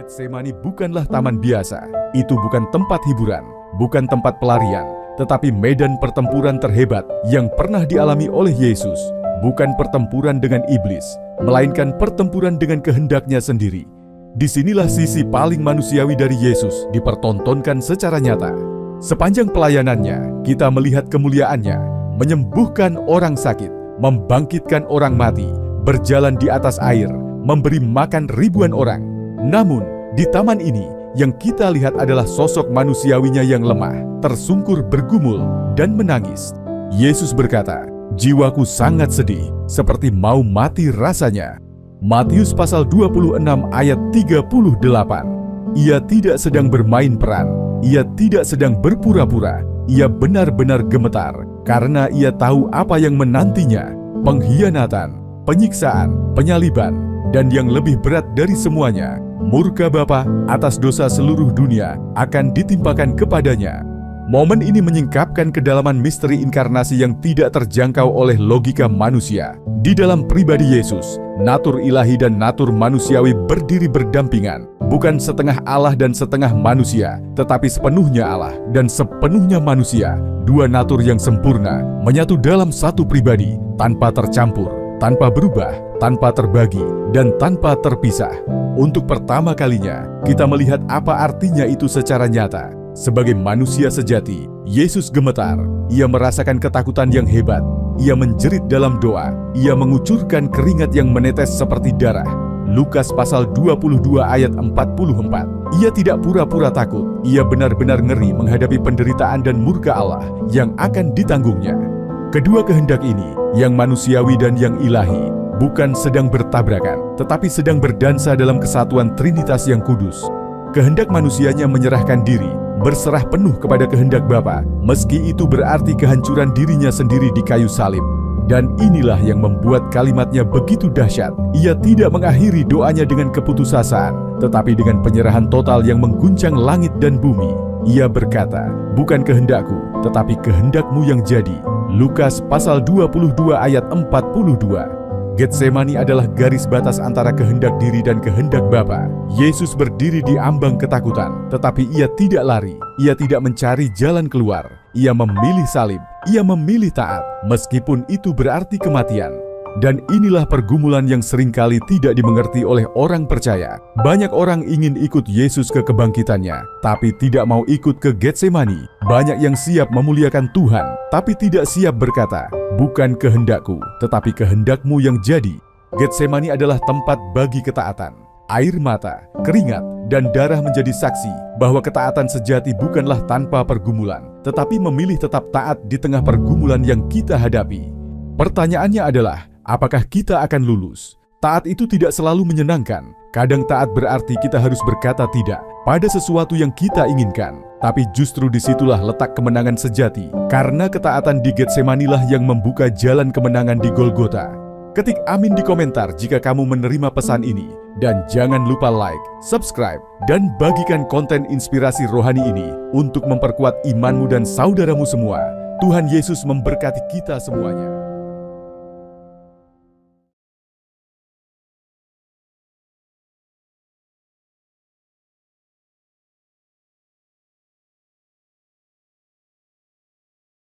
Getsemani bukanlah taman biasa. Itu bukan tempat hiburan, bukan tempat pelarian, tetapi medan pertempuran terhebat yang pernah dialami oleh Yesus. Bukan pertempuran dengan iblis, melainkan pertempuran dengan kehendaknya sendiri. Disinilah sisi paling manusiawi dari Yesus dipertontonkan secara nyata. Sepanjang pelayanannya, kita melihat kemuliaannya, menyembuhkan orang sakit, membangkitkan orang mati, berjalan di atas air, memberi makan ribuan orang. Namun, di taman ini, yang kita lihat adalah sosok manusiawinya yang lemah, tersungkur bergumul, dan menangis. Yesus berkata, "Jiwaku sangat sedih, seperti mau mati rasanya." Matius pasal 26 ayat 38. Ia tidak sedang bermain peran, ia tidak sedang berpura-pura, ia benar-benar gemetar, karena ia tahu apa yang menantinya, pengkhianatan, penyiksaan, penyaliban, dan yang lebih berat dari semuanya, murka Bapa atas dosa seluruh dunia akan ditimpakan kepadanya. Momen ini menyingkapkan kedalaman misteri inkarnasi yang tidak terjangkau oleh logika manusia. Di dalam pribadi Yesus, natur ilahi dan natur manusiawi berdiri berdampingan. Bukan setengah Allah dan setengah manusia, tetapi sepenuhnya Allah dan sepenuhnya manusia. Dua natur yang sempurna menyatu dalam satu pribadi, tanpa tercampur, tanpa berubah, tanpa terbagi, dan tanpa terpisah. Untuk pertama kalinya, kita melihat apa artinya itu secara nyata. Sebagai manusia sejati, Yesus gemetar. Ia merasakan ketakutan yang hebat. Ia menjerit dalam doa. Ia mengucurkan keringat yang menetes seperti darah. Lukas pasal 22 ayat 44. Ia tidak pura-pura takut. Ia benar-benar ngeri menghadapi penderitaan dan murka Allah yang akan ditanggungnya. Kedua kehendak ini, yang manusiawi dan yang ilahi, bukan sedang bertabrakan, tetapi sedang berdansa dalam kesatuan Trinitas yang kudus. Kehendak manusianya menyerahkan diri, berserah penuh kepada kehendak Bapa, meski itu berarti kehancuran dirinya sendiri di kayu salib. Dan inilah yang membuat kalimatnya begitu dahsyat. Ia tidak mengakhiri doanya dengan keputusasaan, tetapi dengan penyerahan total yang mengguncang langit dan bumi. Ia berkata, "Bukan kehendakku, tetapi kehendakmu yang jadi." Lukas pasal 22 ayat 42. Getsemani adalah garis batas antara kehendak diri dan kehendak Bapa. Yesus berdiri di ambang ketakutan, tetapi ia tidak lari, ia tidak mencari jalan keluar. Ia memilih salib, ia memilih taat, meskipun itu berarti kematian. Dan inilah pergumulan yang seringkali tidak dimengerti oleh orang percaya. Banyak orang ingin ikut Yesus ke kebangkitannya, tapi tidak mau ikut ke Getsemani. Banyak yang siap memuliakan Tuhan, tapi tidak siap berkata, "Bukan kehendakku, tetapi kehendakmu yang jadi." Getsemani adalah tempat bagi ketaatan. Air mata, keringat, dan darah menjadi saksi bahwa ketaatan sejati bukanlah tanpa pergumulan, tetapi memilih tetap taat di tengah pergumulan yang kita hadapi. Pertanyaannya adalah, apakah kita akan lulus? Taat itu tidak selalu menyenangkan. Kadang taat berarti kita harus berkata tidak pada sesuatu yang kita inginkan. Tapi justru disitulah letak kemenangan sejati. Karena ketaatan di Getsemanilah yang membuka jalan kemenangan di Golgota. Ketik amin di komentar jika kamu menerima pesan ini. Dan jangan lupa like, subscribe, dan bagikan konten inspirasi rohani ini untuk memperkuat imanmu dan saudaramu semua. Tuhan Yesus memberkati kita semuanya.